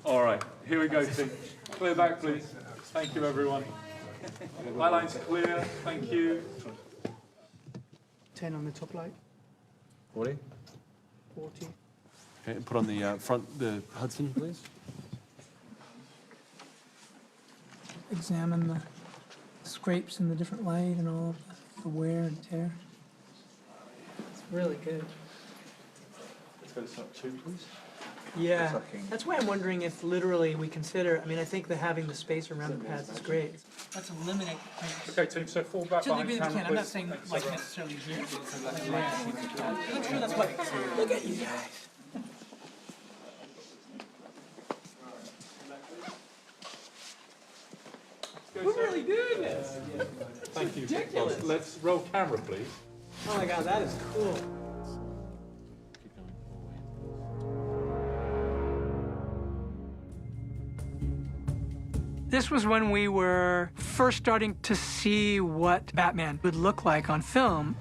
All right, here we go, team. Clear back, please. Thank you, everyone. My line's clear, thank you. 10 on the top light. 40. 40. Okay, put on the front, the Hudson, please. Examine the scrapes in the different light and all the wear and tear. It's really good. Let's go to shot 2, please. Yeah, that's why I'm wondering if literally we consider, I mean, I think that having the space around the pads is great. Let's eliminate things. Okay, team, so fall back To the behind degree that we camera, can. I'm not please. saying like necessarily here. I'm sure that's what. Look at you guys. We're really doing this. Thank you. ridiculous. Let's roll camera, please. Oh my God, that is cool. Keep going forward. This was when we were first starting to see what Batman would look like on film.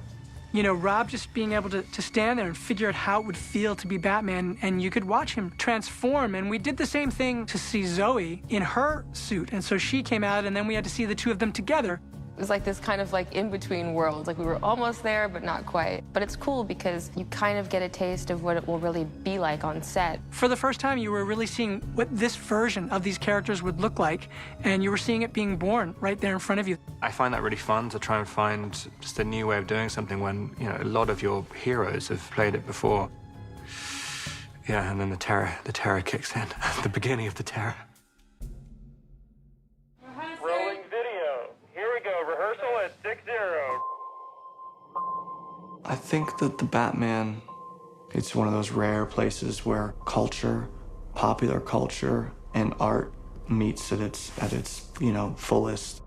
You know, Rob just being able to stand there and figure out how it would feel to be Batman, and you could watch him transform. And we did the same thing to see Zoe in her suit. And so she came out, and then we had to see the two of them together. It was like this kind of like in-between world. Like we were almost there, but not quite. But it's cool because you kind of get a taste of what it will really be like on set. For the first time, you were really seeing what this version of these characters would look like, and you were seeing it being born right there in front of you. I find that really fun to try and find just a new way of doing something when, you know, a lot of your heroes have played it before. Yeah, and then the terror kicks in at the beginning of the terror. Rolling video. Here we go. Rehearsal at 6-0. I think that the Batman, it's one of those rare places where culture, popular culture, and art meets at its fullest.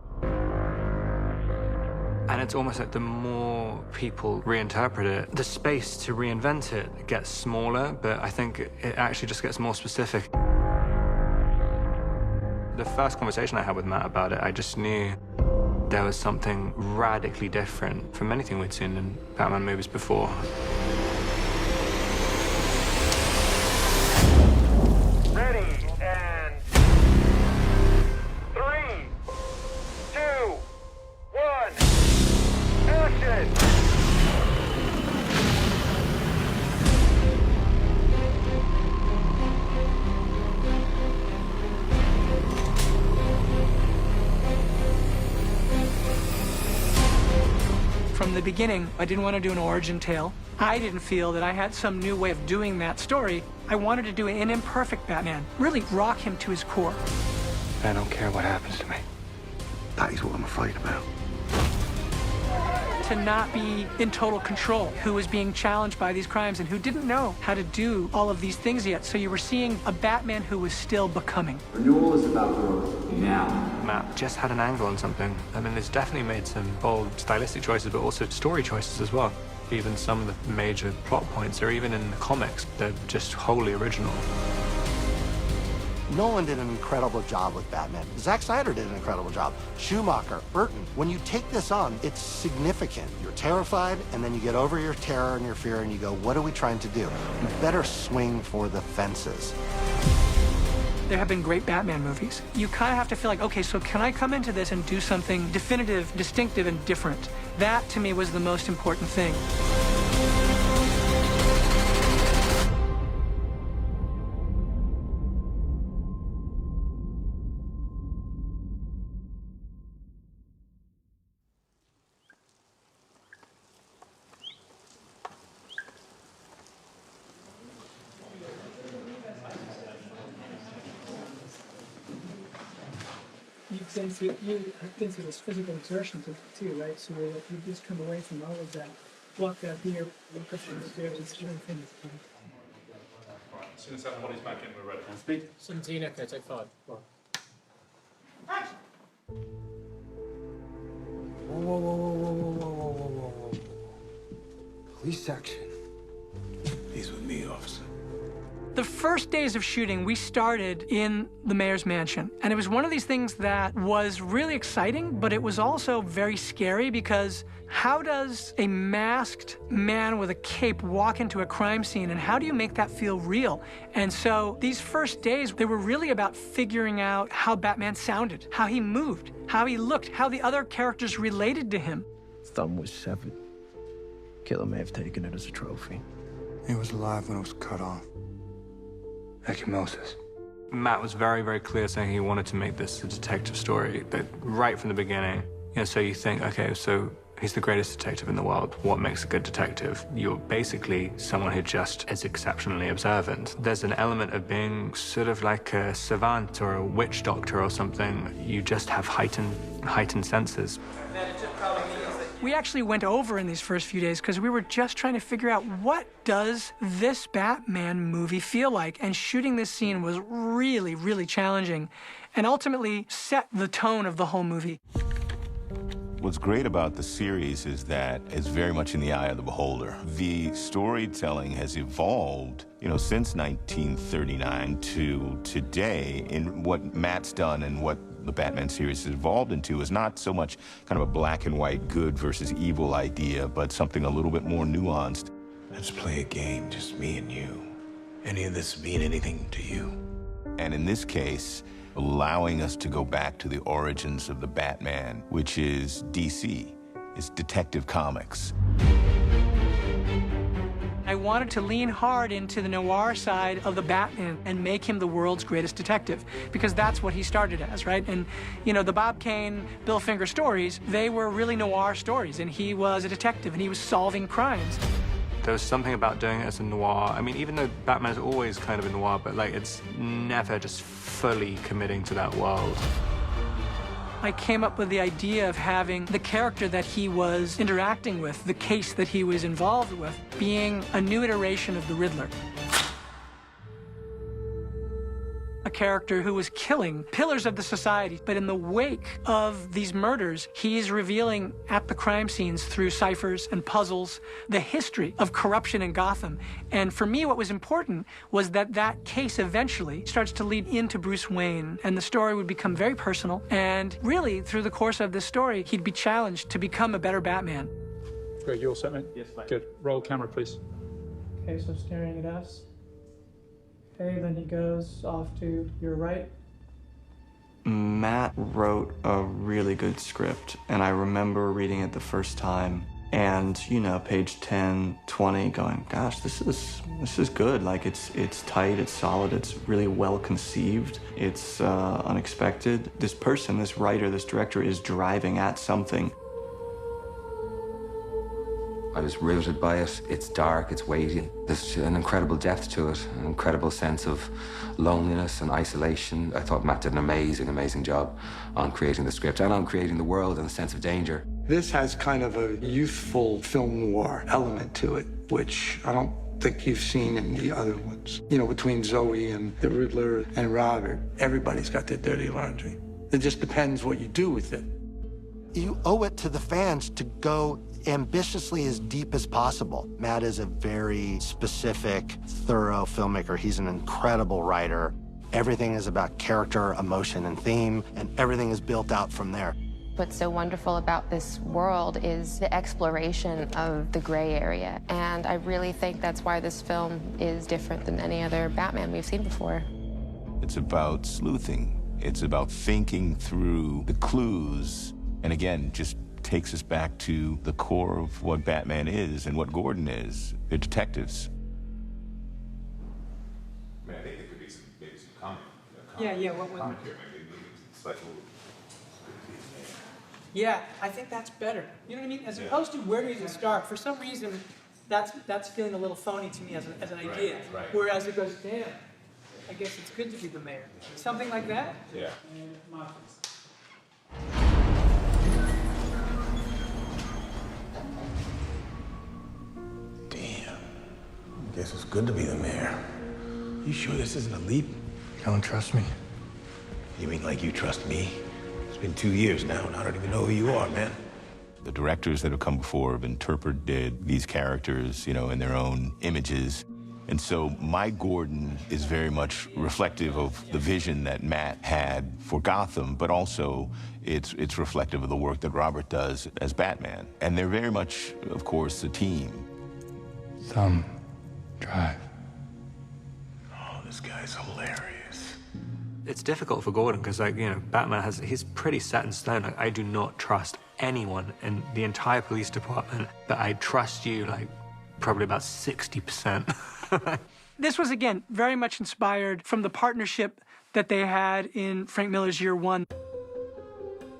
And it's almost like the more people reinterpret it, the space to reinvent it gets smaller, but I think it actually just gets more specific. The first conversation I had with Matt about it, I just knew there was something radically different from anything we'd seen in Batman movies before. Ready, and 3, 2, 1, action! From the beginning, I didn't want to do an origin tale. I didn't feel that I had some new way of doing that story. I wanted to do an imperfect Batman, really rock him to his core. I don't care what happens to me. That is what I'm afraid about. To not be in total control, who was being challenged by these crimes and who didn't know how to do all of these things yet. So you were seeing a Batman who was still becoming. Renewal is about growth now. Matt just had an angle on something. I mean, it's definitely made some bold stylistic choices, but also story choices as well. Even some of the major plot points, or even in the comics, they're just wholly original. Nolan did an incredible job with Batman. Zack Snyder did an incredible job. Schumacher, Burton. When you take this on, it's significant. You're terrified, and then you get over your terror and your fear, and you go, what are we trying to do? You better swing for the fences. There have been great Batman movies. You kind of have to feel like, okay, so can I come into this and do something definitive, distinctive, and different? That, to me, was the most important thing. You've been through this physical exertion too, right? So you just come away from all of that, walk out here, walk up the stairs, it's everything. As soon as everybody's back in, we're ready. Speed. 17, okay, take 5. Whoa, whoa, whoa, whoa, whoa, whoa, whoa, whoa, whoa. Police action. He's with me, officer. The first days of shooting, we started in the mayor's mansion. And it was one of these things that was really exciting, but it was also very scary because how does a masked man with a cape walk into a crime scene, and how do you make that feel real? And so these first days, they were really about figuring out how Batman sounded, how he moved, how he looked, how the other characters related to him. Thumb was severed. Killer may have taken it as a trophy. He was alive when it was cut off. Ecchymosis. Matt was very, very clear saying he wanted to make this a detective story, that right from the beginning. So you think, okay, so he's the greatest detective in the world. What makes a good detective? You're basically someone who just is exceptionally observant. There's an element of being sort of like a savant or a witch doctor or something. You just have heightened senses. We actually went over in these first few days because we were just trying to figure out what does this Batman movie feel like, and shooting this scene was really, really challenging and ultimately set the tone of the whole movie. What's great about the series is that it's very much in the eye of the beholder. The storytelling has evolved, since 1939 to today, in what Matt's done and what the Batman series has evolved into is not so much kind of a black and white good versus evil idea, but something a little bit more nuanced. Let's play a game, just me and you. Any of this mean anything to you? And in this case, allowing us to go back to the origins of the Batman, which is DC, it's Detective Comics. I wanted to lean hard into the noir side of the Batman and make him the world's greatest detective, because that's what he started as, right? And, the Bob Kane, Bill Finger stories, they were really noir stories, and he was a detective, and he was solving crimes. There was something about doing it as a noir. I mean, even though Batman's always kind of a noir, but it's never just fully committing to that world. I came up with the idea of having the character that he was interacting with, the case that he was involved with, being a new iteration of the Riddler. A character who was killing pillars of the society, but in the wake of these murders, he's revealing at the crime scenes through ciphers and puzzles the history of corruption in Gotham. And for me, what was important was that that case eventually starts to lead into Bruce Wayne, and the story would become very personal. And really, through the course of this story, he'd be challenged to become a better Batman. Greg, you all set, mate? Yes, mate. Good. Roll camera, please. Okay, so staring at us. Okay, then he goes off to your right. Matt wrote a really good script, and I remember reading it the first time, and page 10, 20, going, gosh, this is good. It's tight, it's solid, it's really well conceived, it's unexpected. This person, this writer, this director is driving at something. I was rooted by it. It's dark, it's weighty. There's an incredible depth to it, an incredible sense of loneliness and isolation. I thought Matt did an amazing, amazing job on creating the script and on creating the world and the sense of danger. This has kind of a youthful film noir element to it, which I don't think you've seen in the other ones. Between Zoe and the Riddler and Robert, everybody's got their dirty laundry. It just depends what you do with it. You owe it to the fans to go ambitiously as deep as possible. Matt is a very specific, thorough filmmaker. He's an incredible writer. Everything is about character, emotion, and theme, and everything is built out from there. What's so wonderful about this world is the exploration of the gray area. And I really think that's why this film is different than any other Batman we've seen before. It's about sleuthing. It's about thinking through the clues. And again, just takes us back to the core of what Batman is and what Gordon is. They're detectives. I think there could be maybe some comment. Yeah, what would... It's like Yeah, I think that's better. You know what I mean? As opposed to where does it start? For some reason, that's feeling a little phony to me as an idea. Right. Whereas it goes, damn, I guess it's good to be the mayor. Something like that? Yeah. Guess it's good to be the mayor. You sure this isn't a leap? You don't trust me? You mean like you trust me? It's been 2 years now, and I don't even know who you are, man. The directors that have come before have interpreted these characters, in their own images. And so my Gordon is very much reflective of the vision that Matt had for Gotham, but also it's reflective of the work that Robert does as Batman. And they're very much, of course, a team. Thumb drive. Oh, this guy's hilarious. It's difficult for Gordon because, like, you know, Batman he's pretty set in stone. Like, I do not trust anyone in the entire police department, but I trust you, like, probably about 60%. This was, again, very much inspired from the partnership that they had in Frank Miller's Year One.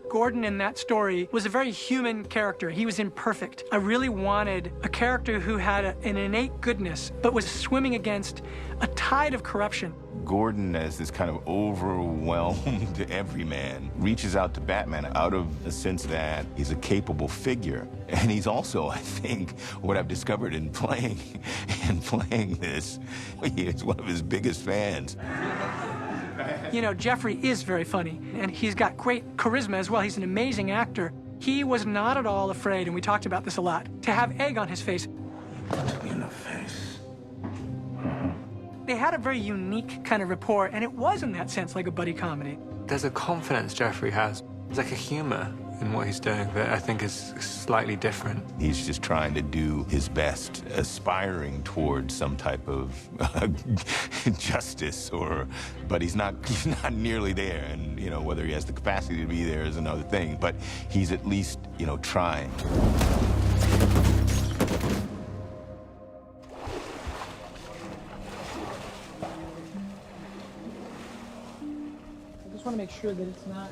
Gordon in that story was a very human character. He was imperfect. I really wanted a character who had an innate goodness, but was swimming against a tide of corruption. Gordon, as this kind of overwhelmed everyman, reaches out to Batman out of the sense that he's a capable figure. And he's also, I think, what I've discovered in playing this, he is one of his biggest fans. You know, Jeffrey is very funny, and he's got great charisma as well. He's an amazing actor. He was not at all afraid, and we talked about this a lot, to have egg on his face. In the face. They had a very unique kind of rapport, and it was, in that sense, like a buddy comedy. There's a confidence Jeffrey has. There's like a humor in what he's doing that I think is slightly different. He's just trying to do his best, aspiring towards some type of justice, but he's not nearly there. And, you know, whether he has the capacity to be there is another thing, but he's at least, you know, trying. I just want to make sure that it's not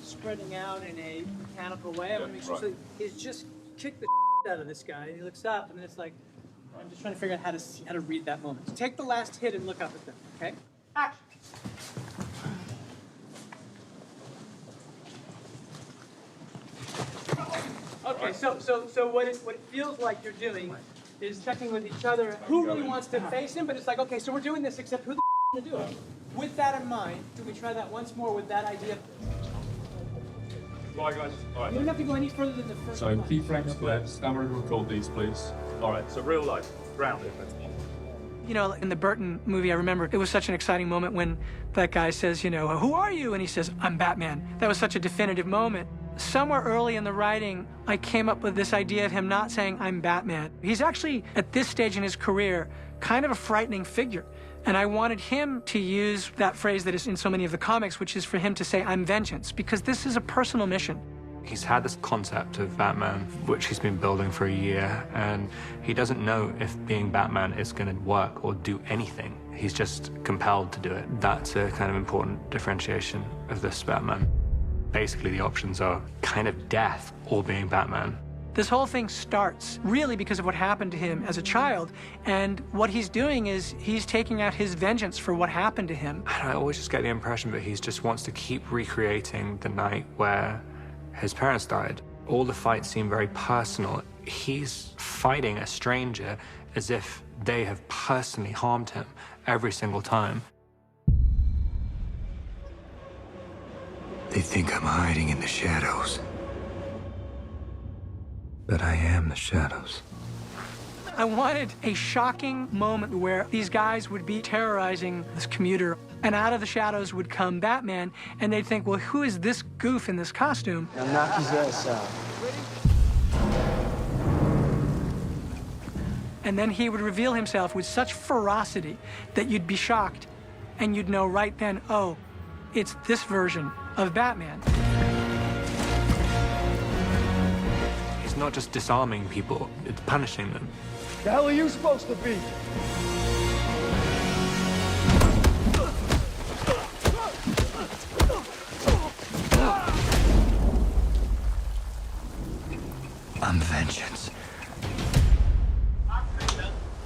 spreading out in a mechanical way. I want to make sure he's just kicked the out of this guy. And he looks up, and it's like, I'm just trying to figure out how to read that moment. So take the last hit and look up at them, okay? Action. Okay, so what it feels like you're doing is checking with each other who really wants to face him, but it's like, okay, so we're doing this, except who the to do it? With that in mind, can we try that once more with that idea? All right, guys. All right. You don't have to go any further than the first So, one. key frames left. Camera record these, please. All right, so real life, grounded. You know, in the Burton movie, I remember it was such an exciting moment when that guy says, you know, who are you? And he says, I'm Batman. That was such a definitive moment. Somewhere early in the writing, I came up with this idea of him not saying, I'm Batman. He's actually, at this stage in his career, kind of a frightening figure. And I wanted him to use that phrase that is in so many of the comics, which is for him to say, I'm vengeance, because this is a personal mission. He's had this concept of Batman, which he's been building for a year, and he doesn't know if being Batman is going to work or do anything. He's just compelled to do it. That's a kind of important differentiation of this Batman. Basically, the options are kind of death or being Batman. This whole thing starts really because of what happened to him as a child, and what he's doing is he's taking out his vengeance for what happened to him. I always just get the impression that he just wants to keep recreating the night where his parents died. All the fights seem very personal. He's fighting a stranger as if they have personally harmed him every single time. They think I'm hiding in the shadows. But I am the shadows. I wanted a shocking moment where these guys would be terrorizing this commuter, and out of the shadows would come Batman, and they'd think, well, who is this goof in this costume? Now knock his ass out. And then he would reveal himself with such ferocity that you'd be shocked, and you'd know right then, oh, it's this version of Batman. He's not just disarming people, it's punishing them. The hell are you supposed to be? I'm vengeance.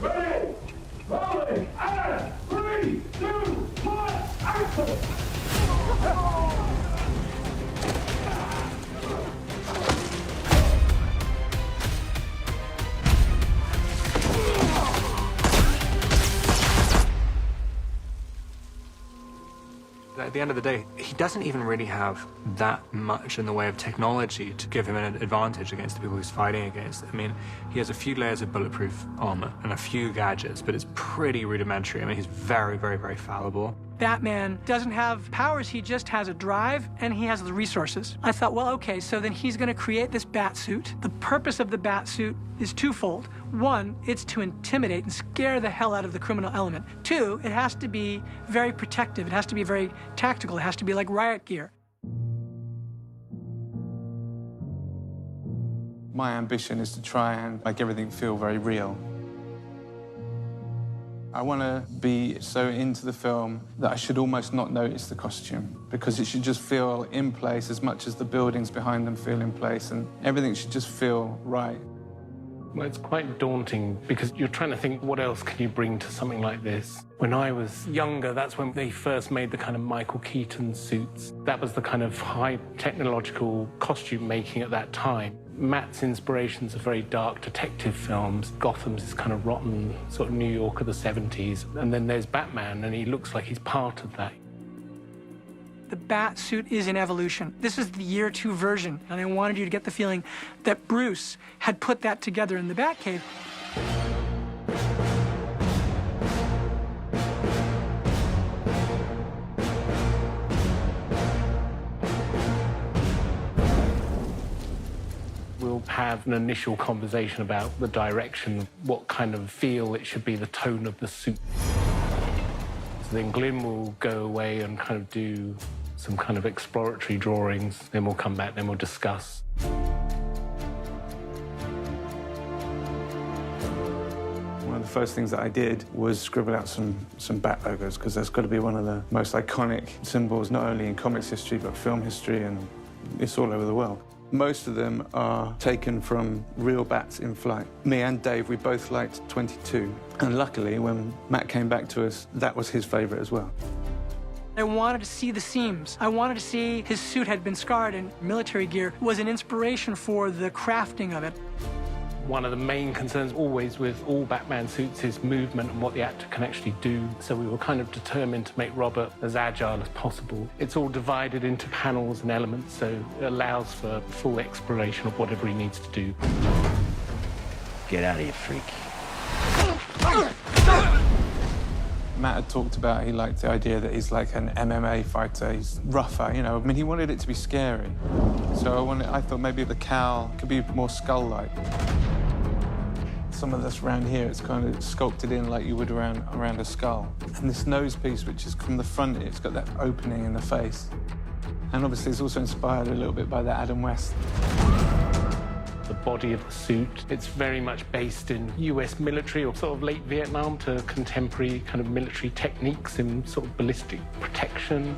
Ready, rolling, and 3, 2, 1, action! at the end of the day, he doesn't even really have that much in the way of technology to give him an advantage against the people he's fighting against. I mean, he has a few layers of bulletproof armor and a few gadgets, but it's pretty rudimentary. I mean, he's very, very, very fallible. Batman doesn't have powers, he just has a drive and he has the resources. I thought, well, okay, so then he's gonna create this bat suit. The purpose of the bat suit is twofold. One, it's to intimidate and scare the hell out of the criminal element. Two, it has to be very protective. It has to be very tactical. It has to be like riot gear. My ambition is to try and make everything feel very real. I want to be so into the film that I should almost not notice the costume, because it should just feel in place as much as the buildings behind them feel in place, and everything should just feel right. Well, it's quite daunting because you're trying to think, what else can you bring to something like this? When I was younger, that's when they first made the kind of Michael Keaton suits. That was the kind of high technological costume making at that time. Matt's inspirations are very dark detective films. Gotham's this kind of rotten sort of New York of the 70s. And then there's Batman, and he looks like he's part of that. The bat suit is an evolution. This is the year 2 version, and I wanted you to get the feeling that Bruce had put that together in the Batcave. We'll have an initial conversation about the direction, what kind of feel it should be, the tone of the suit. So then Glyn will go away and kind of do some kind of exploratory drawings. Then we'll come back, then we'll discuss. One of the first things that I did was scribble out some bat logos, because that's got to be one of the most iconic symbols, not only in comics history, but film history, and it's all over the world. Most of them are taken from real bats in flight. Me and Dave, we both liked 22. And luckily, when Matt came back to us, that was his favorite as well. I wanted to see the seams. I wanted to see his suit had been scarred, and military gear was an inspiration for the crafting of it. One of the main concerns always with all Batman suits is movement and what the actor can actually do. So we were kind of determined to make Robert as agile as possible. It's all divided into panels and elements, so it allows for full exploration of whatever he needs to do. Get out of here, freak. Matt had talked about he liked the idea that he's like an MMA fighter. He's rougher, you know. I mean, he wanted it to be scary. So I thought maybe the cowl could be more skull-like. Some of this around here, it's kind of sculpted in like you would around a skull. And this nose piece, which is from the front, it's got that opening in the face. And obviously, it's also inspired a little bit by that Adam West. The body of the suit, it's very much based in US military or sort of late Vietnam to contemporary kind of military techniques in sort of ballistic protection.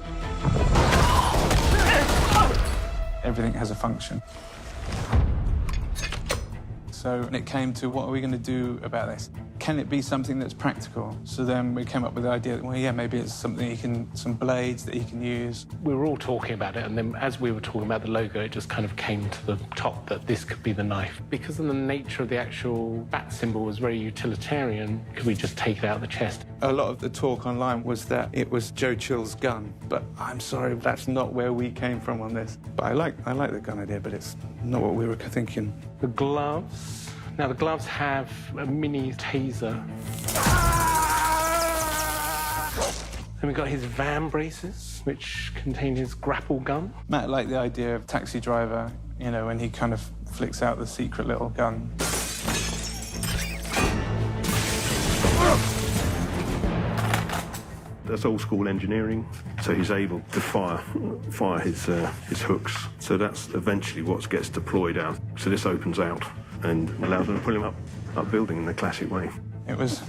Everything has a function. So it came to, what are we going to do about this? Can it be something that's practical? So then we came up with the idea that, well, yeah, maybe it's something some blades that he can use. We were all talking about it, and then as we were talking about the logo, it just kind of came to the top that this could be the knife. Because of the nature of the actual bat symbol was very utilitarian, could we just take it out of the chest? A lot of the talk online was that it was Joe Chill's gun, but I'm sorry, that's not where we came from on this. But I like the gun idea, but it's not what we were thinking. The gloves. Now, the gloves have a mini taser. Then we've got his van braces, which contain his grapple gun. Matt liked the idea of Taxi Driver, you know, when he kind of flicks out the secret little gun. That's old school engineering, so he's able to fire his hooks. So that's eventually what gets deployed out. So this opens out and allows them to pull him up building in the classic way. It was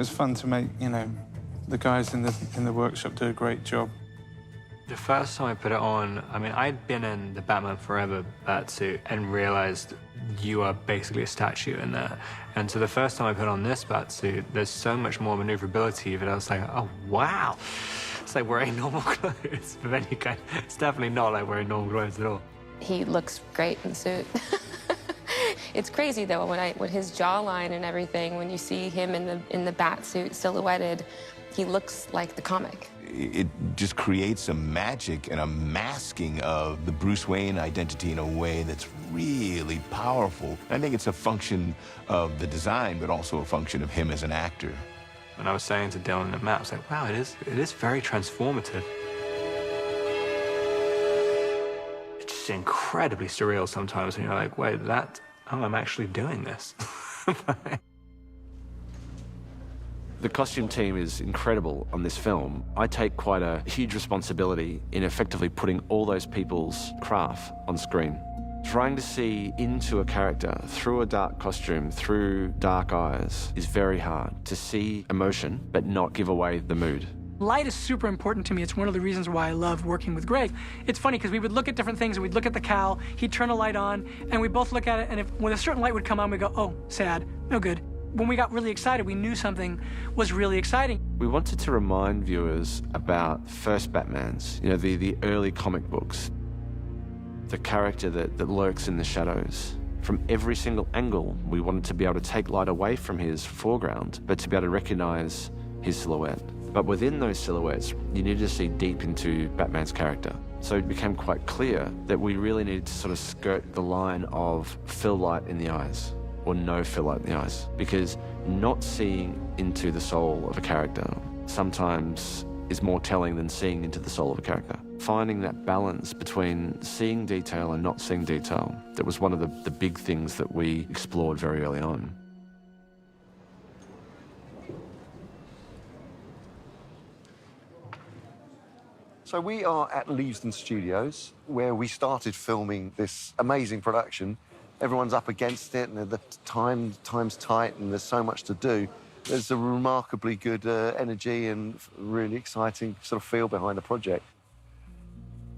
fun to make, you know, the guys in the workshop do a great job. The first time I put it on, I mean, I'd been in the Batman Forever batsuit and realized you are basically a statue in there. And so the first time I put on this batsuit, there's so much more maneuverability that I was like, oh, wow. It's like wearing normal clothes of any kind. It's definitely not like wearing normal clothes at all. He looks great in the suit. It's crazy though with his jawline and everything. When you see him in the bat suit silhouetted, he looks like the comic. It just creates a magic and a masking of the Bruce Wayne identity in a way that's really powerful. I think it's a function of the design, but also a function of him as an actor. And I was saying to Dylan and Matt, I was like, wow, it is very transformative. It's just incredibly surreal sometimes, and you're like, wait, I'm actually doing this. The costume team is incredible on this film. I take quite a huge responsibility in effectively putting all those people's craft on screen. Trying to see into a character through a dark costume, through dark eyes, is very hard. To see emotion, but not give away the mood. Light is super important to me. It's one of the reasons why I love working with Greg. It's funny because we would look at different things, and we'd look at the cowl, he'd turn a light on, and we'd both look at it, and when a certain light would come on, we'd go, oh, sad, no good. When we got really excited, we knew something was really exciting. We wanted to remind viewers about first Batmans, the early comic books. The character that lurks in the shadows. From every single angle, we wanted to be able to take light away from his foreground, but to be able to recognize his silhouette. But within those silhouettes, you needed to see deep into Batman's character. So it became quite clear that we really needed to sort of skirt the line of fill light in the eyes, or no fill light in the eyes, because not seeing into the soul of a character sometimes is more telling than seeing into the soul of a character. Finding that balance between seeing detail and not seeing detail, that was one of the big things that we explored very early on. So we are at Leavesden Studios, where we started filming this amazing production. Everyone's up against it, and the time's tight, and there's so much to do. There's a remarkably good energy and really exciting sort of feel behind the project.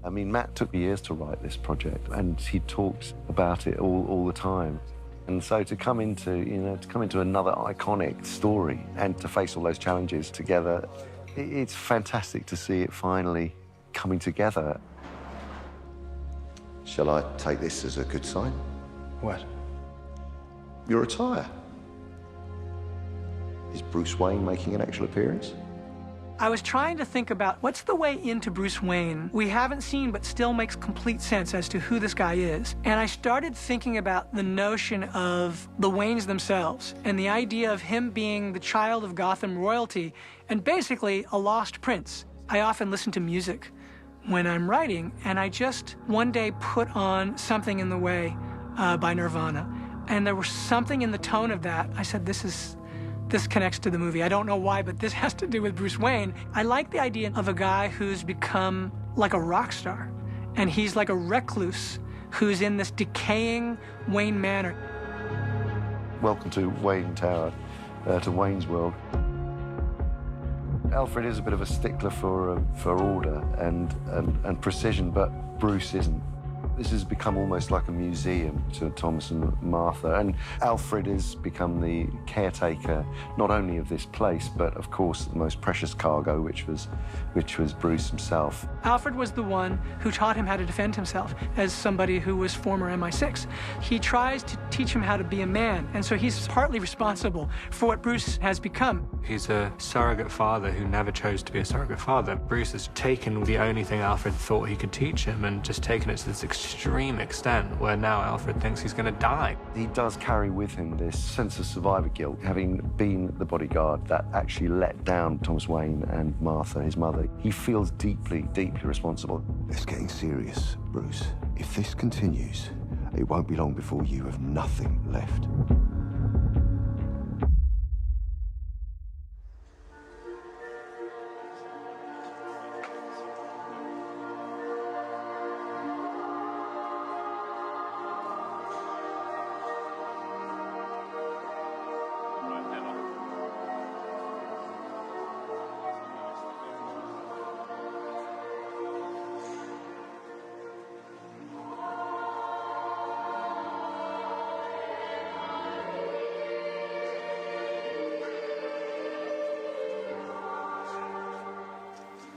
I mean, Matt took years to write this project, and he talks about it all the time. And so to come into another iconic story and to face all those challenges together, it's fantastic to see it finally coming together. Shall I take this as a good sign? What? Your attire. Is Bruce Wayne making an actual appearance? I was trying to think about what's the way into Bruce Wayne we haven't seen but still makes complete sense as to who this guy is. And I started thinking about the notion of the Waynes themselves and the idea of him being the child of Gotham royalty and basically a lost prince. I often listen to music when I'm writing, and I just one day put on Something in the Way by Nirvana. And there was something in the tone of that. I said, this connects to the movie. I don't know why, but this has to do with Bruce Wayne. I like the idea of a guy who's become like a rock star, and he's like a recluse who's in this decaying Wayne Manor. Welcome to Wayne Tower, to Wayne's World. Alfred is a bit of a stickler for order and precision, but Bruce isn't. This has become almost like a museum to Thomas and Martha, and Alfred has become the caretaker not only of this place, but of course the most precious cargo, which was Bruce himself. Alfred was the one who taught him how to defend himself as somebody who was former MI6. He tries to teach him how to be a man, and so he's partly responsible for what Bruce has become. He's a surrogate father who never chose to be a surrogate father. Bruce has taken the only thing Alfred thought he could teach him and just taken it to this extreme extent where now Alfred thinks he's going to die. He does carry with him this sense of survivor guilt, having been the bodyguard that actually let down Thomas Wayne and Martha, his mother. He feels deeply, deeply responsible. It's getting serious, Bruce. If this continues, it won't be long before you have nothing left.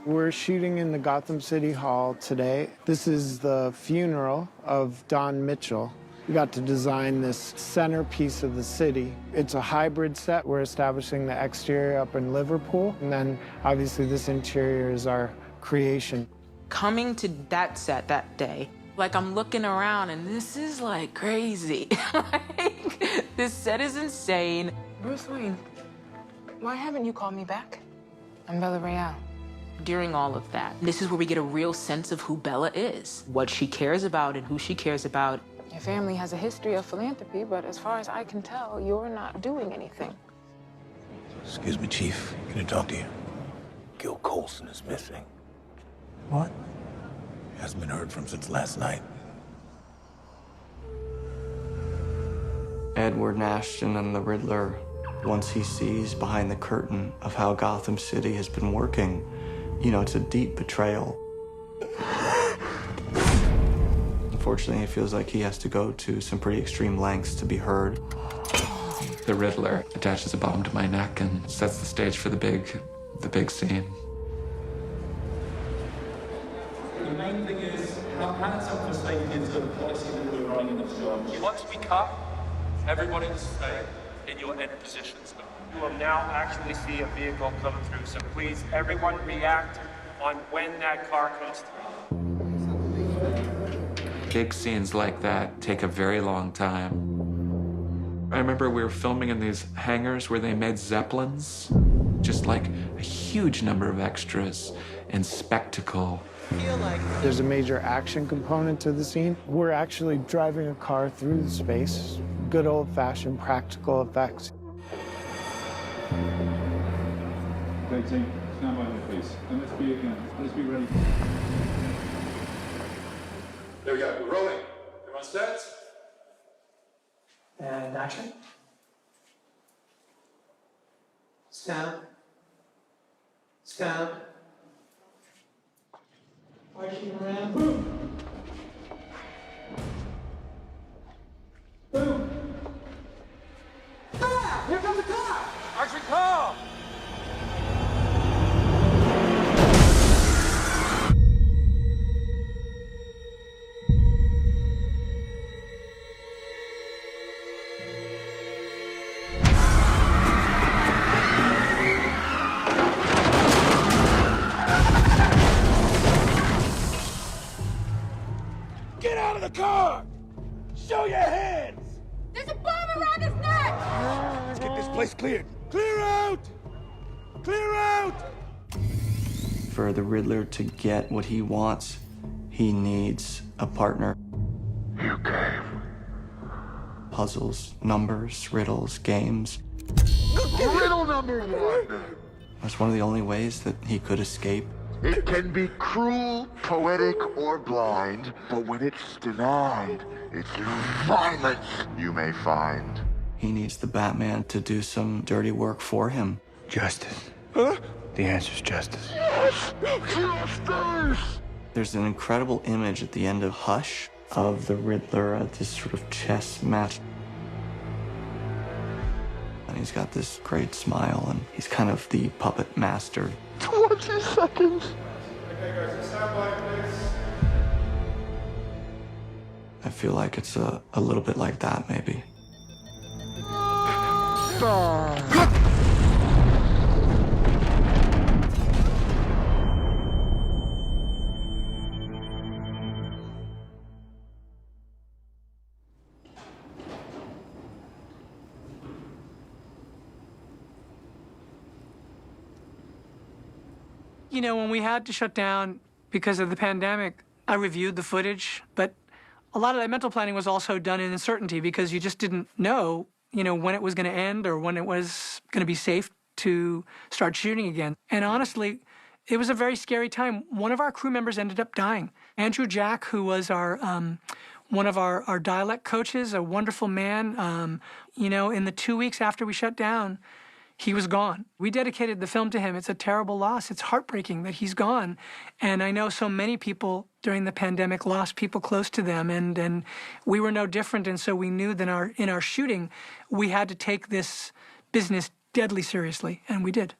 We're shooting in the Gotham City Hall today. This is the funeral of Don Mitchell. We got to design this centerpiece of the city. It's a hybrid set. We're establishing the exterior up in Liverpool, and then obviously this interior is our creation. Coming to that set that day, like I'm looking around and this is like crazy. Like, this set is insane. Bruce Wayne, why haven't you called me back? I'm Bella Real. During all of that, this is where we get a real sense of who Bella is, what she cares about and who she cares about. Your family has a history of philanthropy, but as far as I can tell, you're not doing anything. Excuse me, Chief. Can I talk to you? Gil Coulson is missing. What? He hasn't been heard from since last night. Edward Ashton and the Riddler, once he sees behind the curtain of how Gotham City has been working, you know, it's a deep betrayal. Unfortunately, it feels like he has to go to some pretty extreme lengths to be heard. The Riddler attaches a bomb to my neck and sets the stage for the big scene. The main thing is how hands-on for safety is the policy that we're running in this job. Once we cut, everybody will stay in your end positions. You will now actually see a vehicle come through, so please, everyone react on when that car comes through. Big scenes like that take a very long time. I remember we were filming in these hangars where they made Zeppelins, just like a huge number of extras and spectacle. There's a major action component to the scene. We're actually driving a car through the space. Good old-fashioned practical effects. Okay, team, stand by there, please. And let's be again. Let's be ready. There we go. We're rolling. Everyone set? And action. Stab. Stab. Marching around. Boom. Boom. Ah! Here comes the car! Action call! Get out of the car! Show your hands! There's a bomb around his neck! Let's get this place cleared. Clear out! Clear out! For the Riddler to get what he wants, he needs a partner. You came. Puzzles, numbers, riddles, games. Riddle number one! That's one of the only ways that he could escape. It can be cruel, poetic, or blind, but when it's denied, it's violence you may find. He needs the Batman to do some dirty work for him. Justice. Huh? The answer's justice. Yes! Justice! There's an incredible image at the end of Hush of the Riddler at this sort of chess match. And he's got this great smile, and he's kind of the puppet master. 20 seconds. Okay, guys, stand by, please. I feel like it's a little bit like that, maybe. You know, when we had to shut down because of the pandemic, I reviewed the footage, but a lot of that mental planning was also done in uncertainty because you just didn't know, you know, when it was going to end or when it was going to be safe to start shooting again. And honestly, it was a very scary time. One of our crew members ended up dying. Andrew Jack, who was our one of our dialect coaches, a wonderful man, you know, in the 2 weeks after we shut down, he was gone. We dedicated the film to him. It's a terrible loss. It's heartbreaking that he's gone. And I know so many people during the pandemic lost people close to them, and we were no different. And so we knew that in our shooting, we had to take this business deadly seriously, and we did.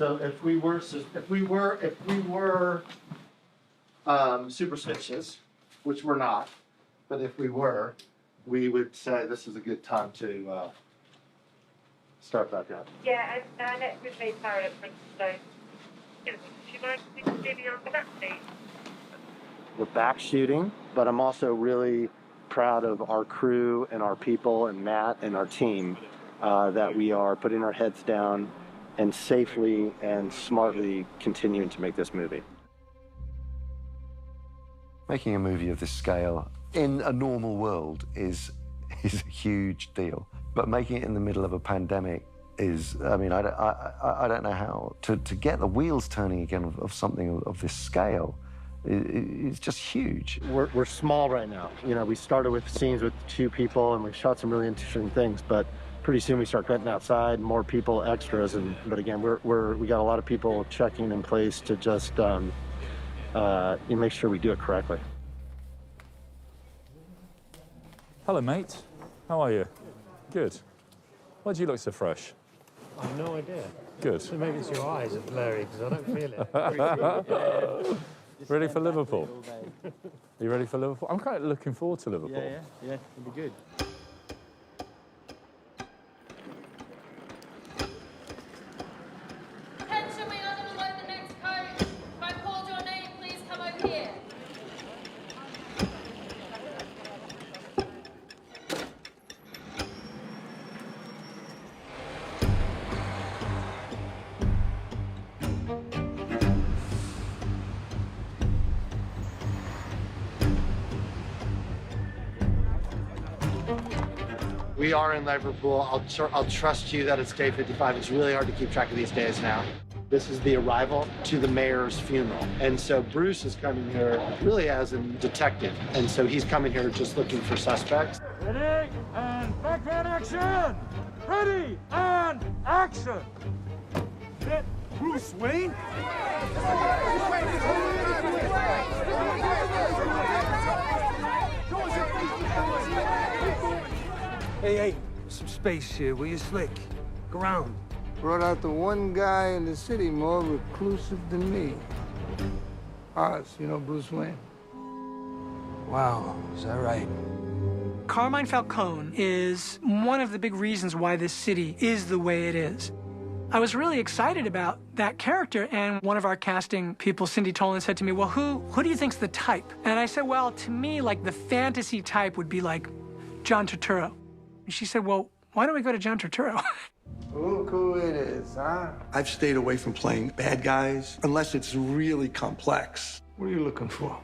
So if we were superstitious, which we're not, but if we were, we would say this is a good time to start back up. Yeah, and our next with me, Sarah, so do you mind maybe on that, please? We're back shooting, but I'm also really proud of our crew and our people and Matt and our team that we are putting our heads down and safely and smartly continuing to make this movie. Making a movie of this scale in a normal world is a huge deal. But making it in the middle of a pandemic is, I mean, I don't know how. To get the wheels turning again of something of this scale is just huge. We're small right now. You know, we started with scenes with 2 people and we shot some really interesting things, but pretty soon we start cutting outside, more people, extras, but again, we got a lot of people checking in place to just make sure we do it correctly. Hello, mate. How are you? Good. Why do you look so fresh? I've no idea. Good. So maybe it's your eyes are blurry because I don't feel it. Ready for Liverpool? Are you ready for Liverpool? I'm kind of looking forward to Liverpool. Yeah, it'll be good. Attention, we are to load the next coach. If I called your name, please come over here. We are in Liverpool. I'll trust you that it's day 55. It's really hard to keep track of these days now. This is the arrival to the mayor's funeral. And so Bruce is coming here really as a detective. And so he's coming here just looking for suspects. Ready and background action! Ready and action! Hit Bruce Wayne. Hey, some space here, will you, Slick? Go around. Brought out the one guy in the city more reclusive than me. Oz, you know Bruce Wayne? Wow, is that right? Carmine Falcone is one of the big reasons why this city is the way it is. I was really excited about that character, and one of our casting people, Cindy Tolan, said to me, well, who do you think's the type? And I said, well, to me, like, the fantasy type would be like John Turturro. And she said, well, why don't we go to John Turturro? Look who it is, huh? I've stayed away from playing bad guys unless it's really complex. What are you looking for?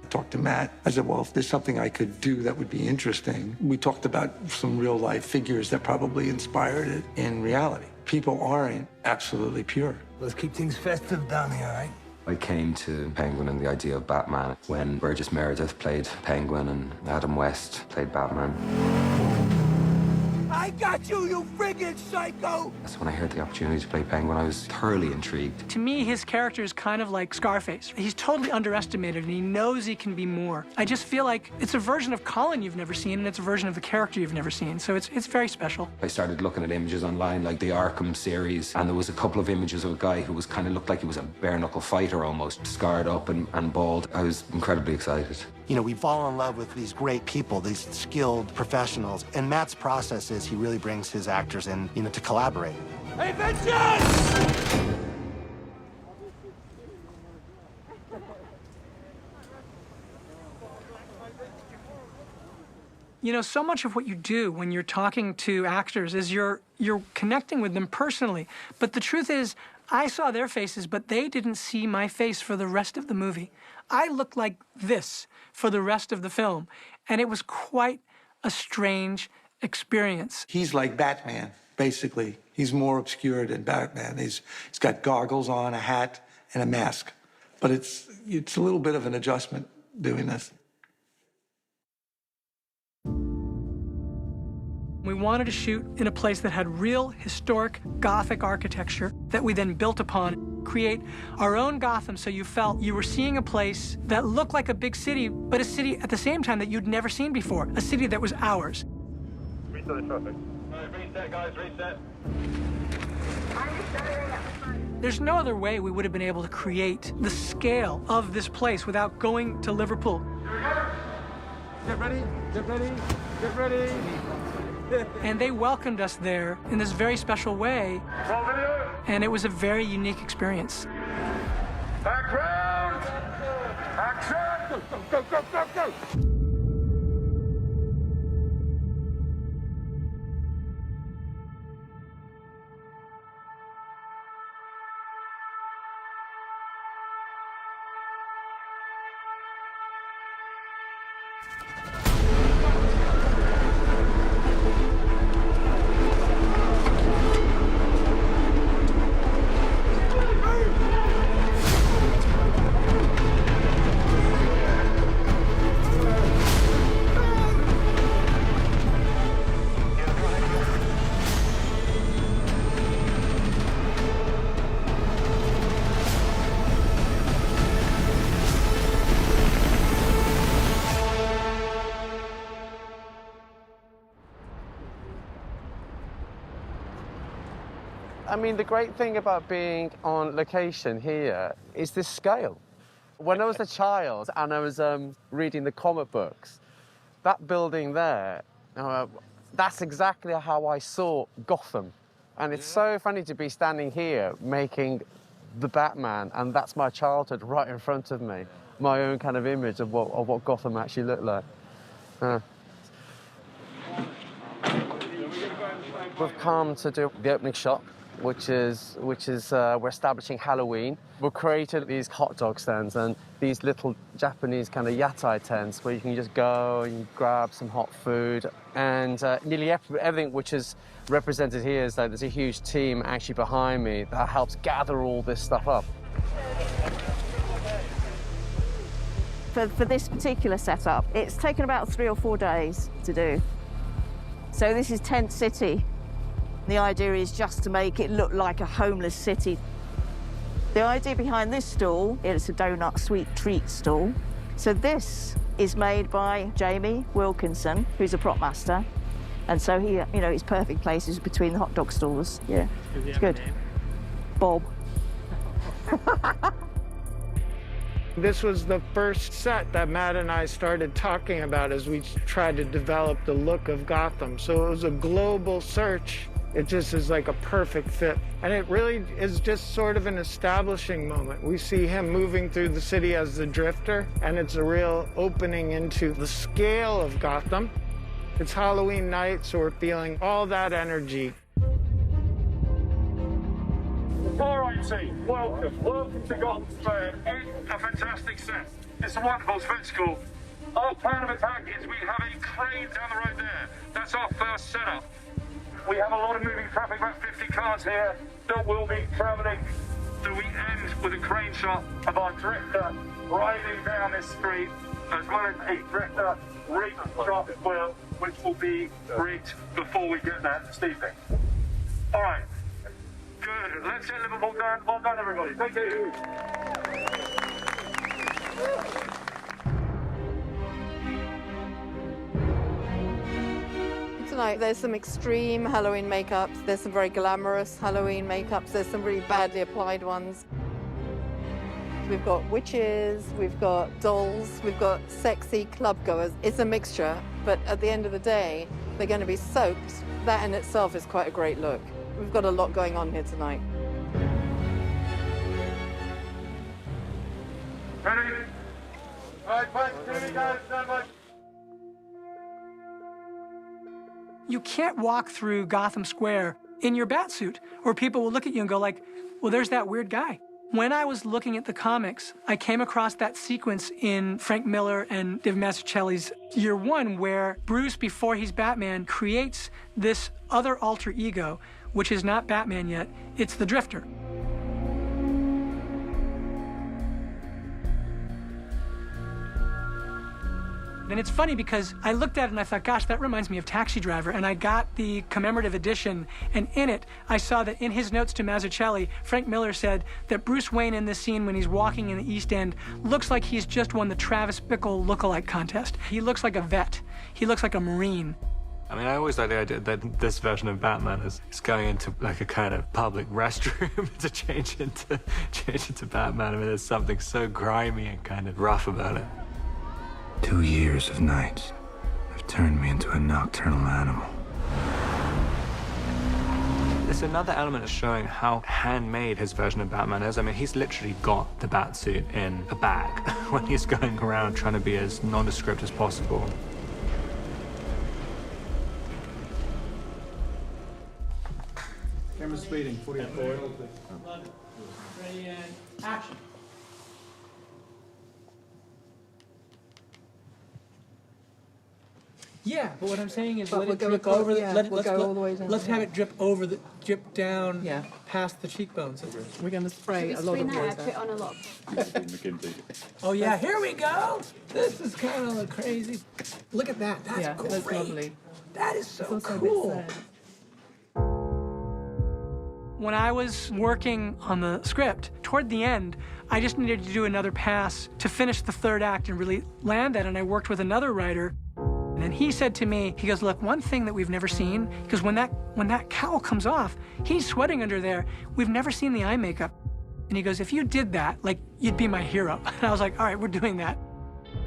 I talked to Matt. I said, well, if there's something I could do that would be interesting. We talked about some real life figures that probably inspired it in reality. People aren't absolutely pure. Let's keep things festive down here, right? I came to Penguin and the idea of Batman when Burgess Meredith played Penguin and Adam West played Batman. I got you, you friggin' psycho! That's when I heard the opportunity to play Penguin. I was thoroughly intrigued. To me, his character is kind of like Scarface. He's totally underestimated, and he knows he can be more. I just feel like it's a version of Colin you've never seen, and it's a version of the character you've never seen, so it's very special. I started looking at images online, like the Arkham series, and there was a couple of images of a guy who was kind of looked like he was a bare-knuckle fighter almost, scarred up and bald. I was incredibly excited. You know, we fall in love with these great people, these skilled professionals, and Matt's process is he really brings his actors in, you know, to collaborate. Hey, Vincent! You know, so much of what you do when you're talking to actors is you're connecting with them personally. But the truth is, I saw their faces, but they didn't see my face for the rest of the movie. I looked like this for the rest of the film, and it was quite a strange experience. He's like Batman, basically. He's more obscure than Batman. He's got goggles on, a hat, and a mask. But it's a little bit of an adjustment doing this. We wanted to shoot in a place that had real historic Gothic architecture that we then built upon, create our own Gotham so you felt you were seeing a place that looked like a big city, but a city at the same time that you'd never seen before, a city that was ours. Reset the traffic. Reset, guys, reset. There's no other way we would have been able to create the scale of this place without going to Liverpool. Get ready, get ready, get ready. And they welcomed us there in this very special way. And it was a very unique experience. Background! Action! Go, go, go, go, go, go! I mean, the great thing about being on location here is this scale. When I was a child and I was reading the comic books, that building there, that's exactly how I saw Gotham. And it's so funny to be standing here making the Batman, and that's my childhood right in front of me. My own kind of image of what Gotham actually looked like. We've come to do the opening shot, which is we're establishing Halloween. We've created these hot dog stands and these little Japanese kind of yatai tents where you can just go and grab some hot food. And nearly everything which is represented here is that there's a huge team actually behind me that helps gather all this stuff up. For this particular setup, it's taken about 3 or 4 days to do. So this is Tent City. The idea is just to make it look like a homeless city. The idea behind this stall is a donut sweet treat stall. So this is made by Jamie Wilkinson, who's a prop master. And so he, his perfect place is between the hot dog stalls. Yeah, it's good. Bob. This was the first set that Matt and I started talking about as we tried to develop the look of Gotham. So it was a global search. It just is like a perfect fit. And it really is just sort of an establishing moment. We see him moving through the city as the Drifter, and it's a real opening into the scale of Gotham. It's Halloween night, so we're feeling all that energy. All right, team, welcome to Gotham Square. It's a fantastic set. It's a wonderful spectacle. Our plan of attack is we have a crane down the road there. That's our first setup. We have a lot of moving traffic, about 50 cars here that will be traveling. So we end with a crane shot of our Drifter riding down this street, as well as a Drifter rigged shot as well, which will be rigged before we get there this evening. All right, good. Let's get Liverpool done. Well done, everybody. Thank you. Tonight there's some extreme Halloween makeups, there's some very glamorous Halloween makeups, there's some really badly applied ones. We've got witches, we've got dolls, we've got sexy club goers. It's a mixture, but at the end of the day, they're going to be soaked. That in itself is quite a great look. We've got a lot going on here tonight. Ready? All right, fine. Here we go. Stand by. You can't walk through Gotham Square in your batsuit, or people will look at you and go like, well, there's that weird guy. When I was looking at the comics, I came across that sequence in Frank Miller and Dave Mazzucchelli's Year One, where Bruce, before he's Batman, creates this other alter ego, which is not Batman yet, it's the Drifter. And it's funny because I looked at it and I thought, gosh, that reminds me of Taxi Driver. And I got the commemorative edition, and in it, I saw that in his notes to Mazzucchelli, Frank Miller said that Bruce Wayne in this scene when he's walking in the East End looks like he's just won the Travis Bickle lookalike contest. He looks like a vet. He looks like a Marine. I mean, I always like the idea that this version of Batman is going into like a kind of public restroom to change into Batman. I mean, there's something so grimy and kind of rough about it. 2 years of nights have turned me into a nocturnal animal. It's another element of showing how handmade his version of Batman is. I mean, he's literally got the Batsuit in a bag when he's going around trying to be as nondescript as possible. Camera speeding, 48 forward. Ready and action. Yeah, but what I'm saying is let it drip over. Let's have it drip down past the cheekbones. We're going to spray a lot of water. Put on a lot. Oh yeah, here we go. This is kind of crazy. Look at that. That's great. That's lovely. That is so cool. When I was working on the script, toward the end, I just needed to do another pass to finish the third act and really land that, and I worked with another writer. And he said to me, he goes, look, one thing that we've never seen, because when that cowl comes off, he's sweating under there. We've never seen the eye makeup. And he goes, if you did that, like, you'd be my hero. And I was like, all right, we're doing that.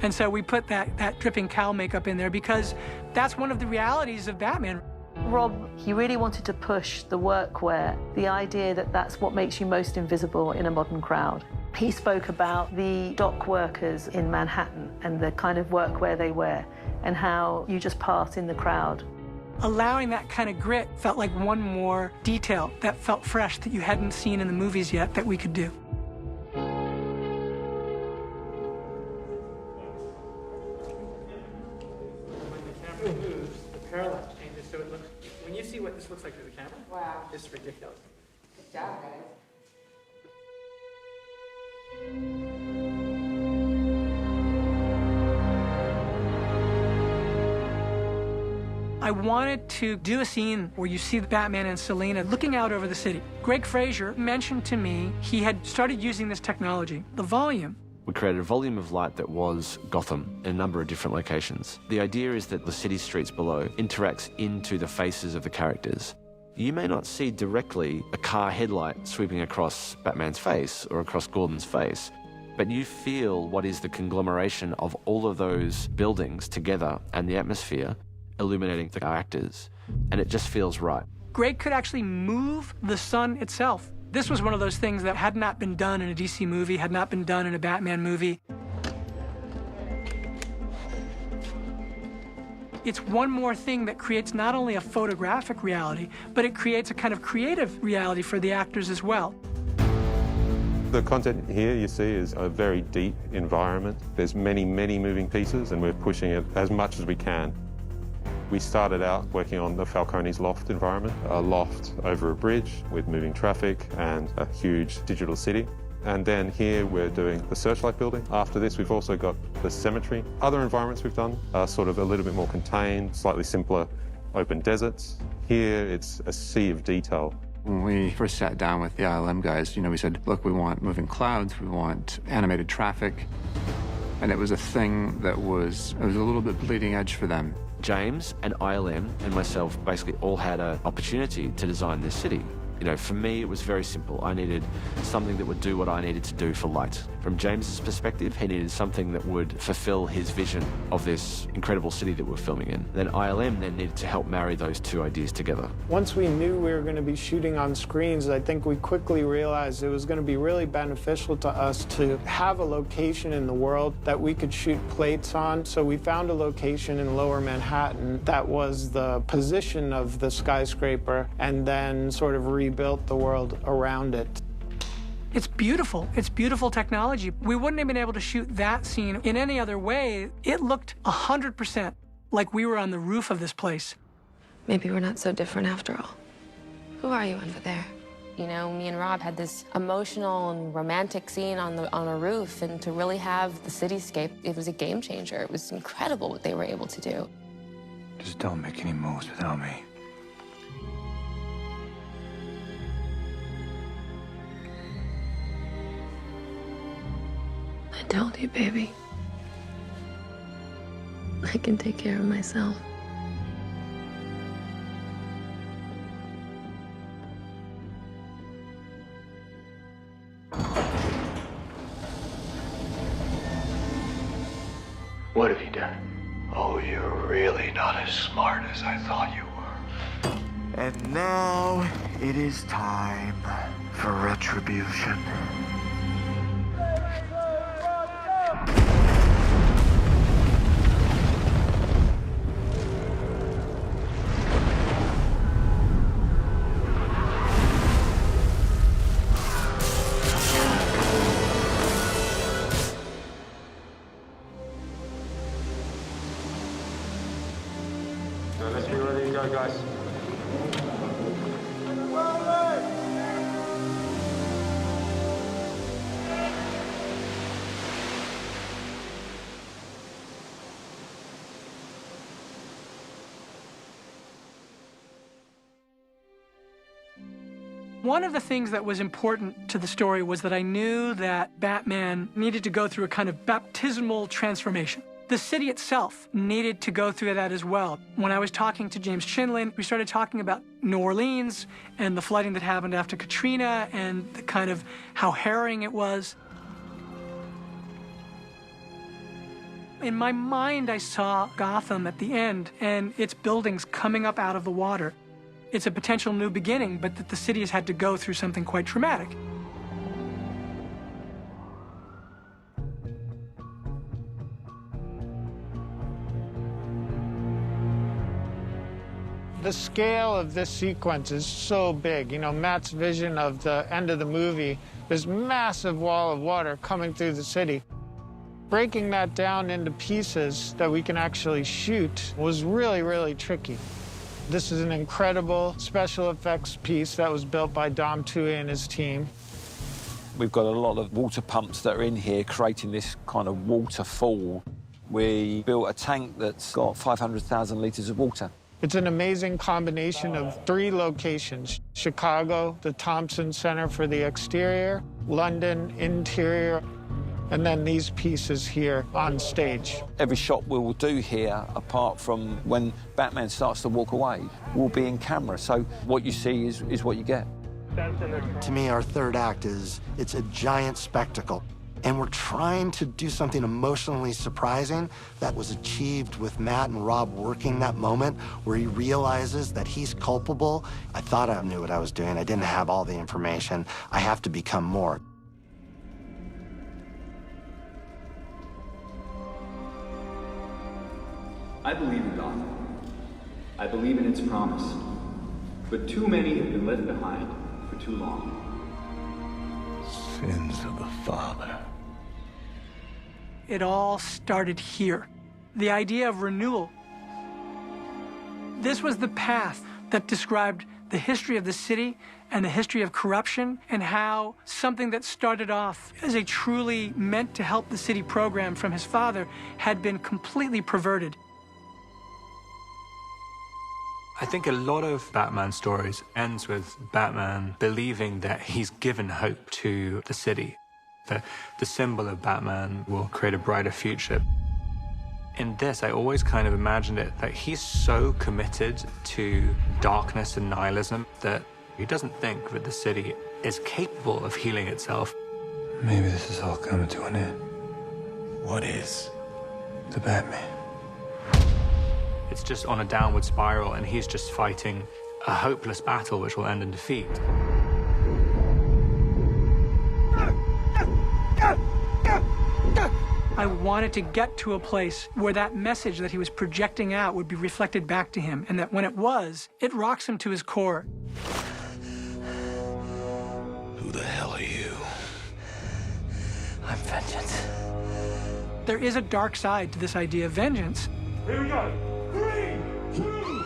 And so we put that dripping cowl makeup in there because that's one of the realities of Batman. Rob, he really wanted to push the workwear, the idea that that's what makes you most invisible in a modern crowd. He spoke about the dock workers in Manhattan and the kind of workwear they wear and how you just pass in the crowd. Allowing that kind of grit felt like one more detail that felt fresh that you hadn't seen in the movies yet that we could do. When the camera moves, the parallax changes so it looks, when you see what this looks like through the camera, wow, it's ridiculous. Good job, guys. I wanted to do a scene where you see the Batman and Selina looking out over the city. Greg Fraser mentioned to me he had started using this technology, the volume. We created a volume of light that was Gotham in a number of different locations. The idea is that the city streets below interacts into the faces of the characters. You may not see directly a car headlight sweeping across Batman's face or across Gordon's face, but you feel what is the conglomeration of all of those buildings together and the atmosphere illuminating the actors, and it just feels right. Greg could actually move the sun itself. This was one of those things that had not been done in a DC movie, had not been done in a Batman movie. It's one more thing that creates not only a photographic reality, but it creates a kind of creative reality for the actors as well. The content here you see is a very deep environment. There's many, many moving pieces, and we're pushing it as much as we can. We started out working on the Falcone's loft environment, a loft over a bridge with moving traffic and a huge digital city. And then here we're doing the Searchlight building. After this, we've also got the cemetery. Other environments we've done are sort of a little bit more contained, slightly simpler open deserts. Here, it's a sea of detail. When we first sat down with the ILM guys, we said, look, we want moving clouds, we want animated traffic. And it was a thing that was a little bit bleeding edge for them. James and ILM and myself basically all had an opportunity to design this city. For me, it was very simple. I needed something that would do what I needed to do for light. From James's perspective, he needed something that would fulfill his vision of this incredible city that we're filming in. Then ILM then needed to help marry those two ideas together. Once we knew we were going to be shooting on screens, I think we quickly realized it was going to be really beneficial to us to have a location in the world that we could shoot plates on. So we found a location in Lower Manhattan that was the position of the skyscraper, and then sort of rebuilt the world around it. It's beautiful. It's beautiful technology. We wouldn't have been able to shoot that scene in any other way. It looked 100% like we were on the roof of this place. Maybe we're not so different after all. Who are you under there? Me and Rob had this emotional and romantic scene on a roof, and to really have the cityscape, it was a game changer. It was incredible what they were able to do. Just don't make any moves without me. I told you, baby. I can take care of myself. What have you done? Oh, you're really not as smart as I thought you were. And now it is time for retribution. Let's be ready to go, guys. One of the things that was important to the story was that I knew that Batman needed to go through a kind of baptismal transformation. The city itself needed to go through that as well. When I was talking to James Chinlin, we started talking about New Orleans and the flooding that happened after Katrina and the kind of how harrowing it was. In my mind, I saw Gotham at the end and its buildings coming up out of the water. It's a potential new beginning, but that the city has had to go through something quite traumatic. The scale of this sequence is so big. You know, Matt's vision of the end of the movie, this massive wall of water coming through the city. Breaking that down into pieces that we can actually shoot was really, really tricky. This is an incredible special effects piece that was built by Dom Tui and his team. We've got a lot of water pumps that are in here creating this kind of waterfall. We built a tank that's got 500,000 litres of water. It's an amazing combination of 3 locations: Chicago, the Thompson Center for the exterior, London interior, and then these pieces here on stage. Every shot we will do here, apart from when Batman starts to walk away, will be in camera. So what you see is what you get. To me, our third act it's a giant spectacle. And we're trying to do something emotionally surprising that was achieved with Matt and Rob working that moment where he realizes that he's culpable. I thought I knew what I was doing. I didn't have all the information. I have to become more. I believe in Gotham. I believe in its promise. But too many have been left behind for too long. Sins of the father. It all started here. The idea of renewal. This was the path that described the history of the city and the history of corruption and how something that started off as a truly meant to help the city program from his father had been completely perverted. I think a lot of Batman stories ends with Batman believing that he's given hope to the city, that the symbol of Batman will create a brighter future. In this, I always kind of imagined it that he's so committed to darkness and nihilism that he doesn't think that the city is capable of healing itself. Maybe this is all coming to an end. What is the Batman? It's just on a downward spiral, and he's just fighting a hopeless battle which will end in defeat. I wanted to get to a place where that message that he was projecting out would be reflected back to him, and that when it was, it rocks him to his core. Who the hell are you? I'm vengeance. There is a dark side to this idea of vengeance. Here we go. 3, 2, 1,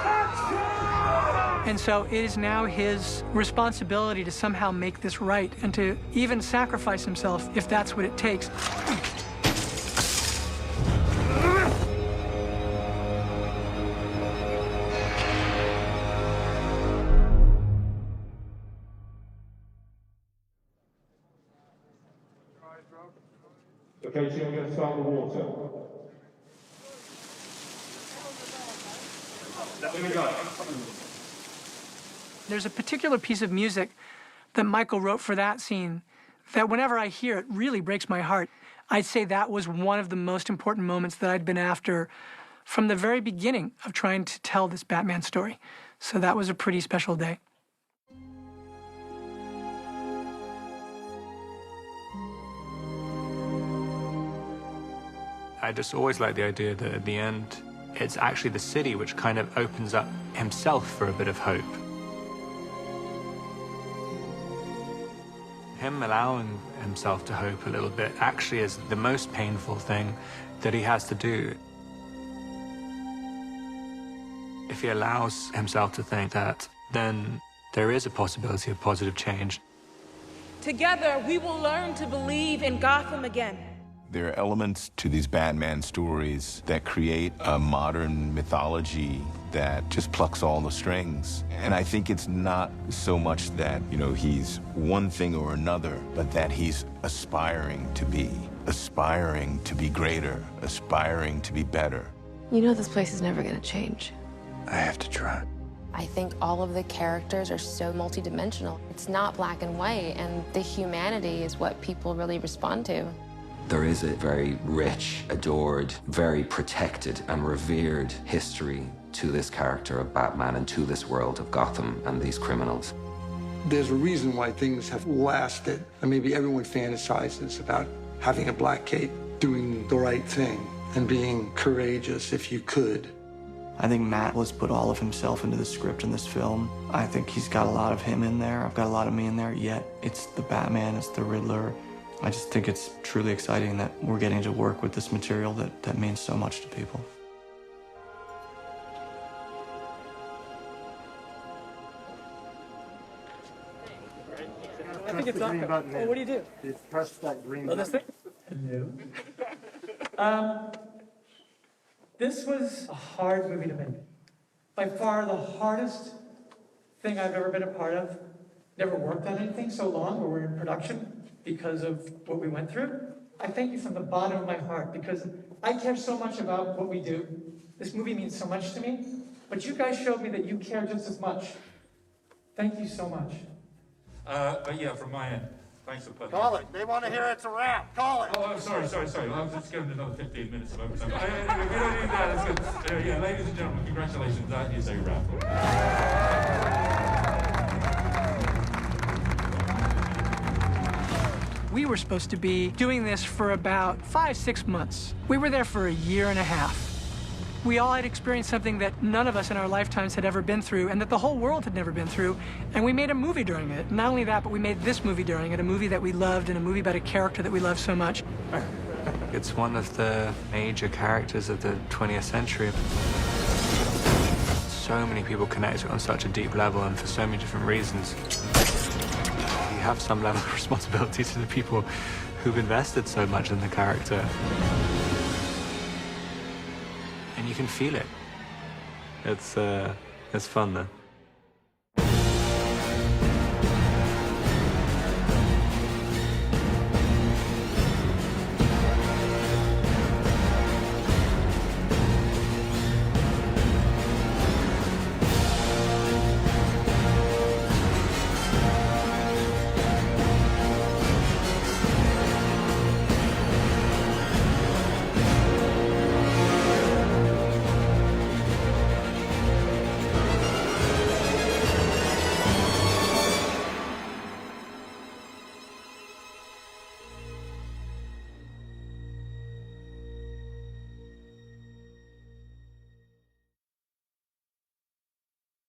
action! And so it is now his responsibility to somehow make this right and to even sacrifice himself if that's what it takes. Okay, so I'm going to start the water. Here we go. There's a particular piece of music that Michael wrote for that scene that whenever I hear it really breaks my heart. I'd say that was one of the most important moments that I'd been after from the very beginning of trying to tell this Batman story. So that was a pretty special day. I just always like the idea that at the end, it's actually the city which kind of opens up himself for a bit of hope. Him allowing himself to hope a little bit actually is the most painful thing that he has to do. If he allows himself to think that, then there is a possibility of positive change. Together, we will learn to believe in Gotham again. There are elements to these Batman stories that create a modern mythology that just plucks all the strings. And I think it's not so much that, you know, he's one thing or another, but that he's aspiring to be greater, aspiring to be better. You know this place is never gonna change. I have to try. I think all of the characters are so multidimensional. It's not black and white, and the humanity is what people really respond to. There is a very rich, adored, very protected and revered history to this character of Batman and to this world of Gotham and these criminals. There's a reason why things have lasted. And maybe everyone fantasizes about having a black cape, doing the right thing, and being courageous if you could. I think Matt has put all of himself into the script in this film. I think he's got a lot of him in there. I've got a lot of me in there, yet it's the Batman, it's the Riddler. I just think it's truly exciting that we're getting to work with this material that means so much to people. I think it's on. Oh, what do you do? You press that green button. This thing? Hello. This was a hard movie to make. By far the hardest thing I've ever been a part of. Never worked on anything so long where we're in production because of what we went through. I thank you from the bottom of my heart because I care so much about what we do. This movie means so much to me, but you guys showed me that you care just as much. Thank you so much. But yeah, from my end, thanks for putting Call it. They want to hear it's a wrap. Call it. Oh, I'm sorry. I was just giving another 15 minutes of overtime. We don't need that. It's good. Yeah, ladies and gentlemen, congratulations. That is a wrap. We were supposed to be doing this for about 5-6 months. We were there for a year and a half. We all had experienced something that none of us in our lifetimes had ever been through and that the whole world had never been through, and we made a movie during it. Not only that, but we made this movie during it, a movie that we loved and a movie about a character that we love so much. It's one of the major characters of the 20th century. So many people connect to it on such a deep level and for so many different reasons. You have some level of responsibility to the people who've invested so much in the character. And you can feel it. It's fun, though.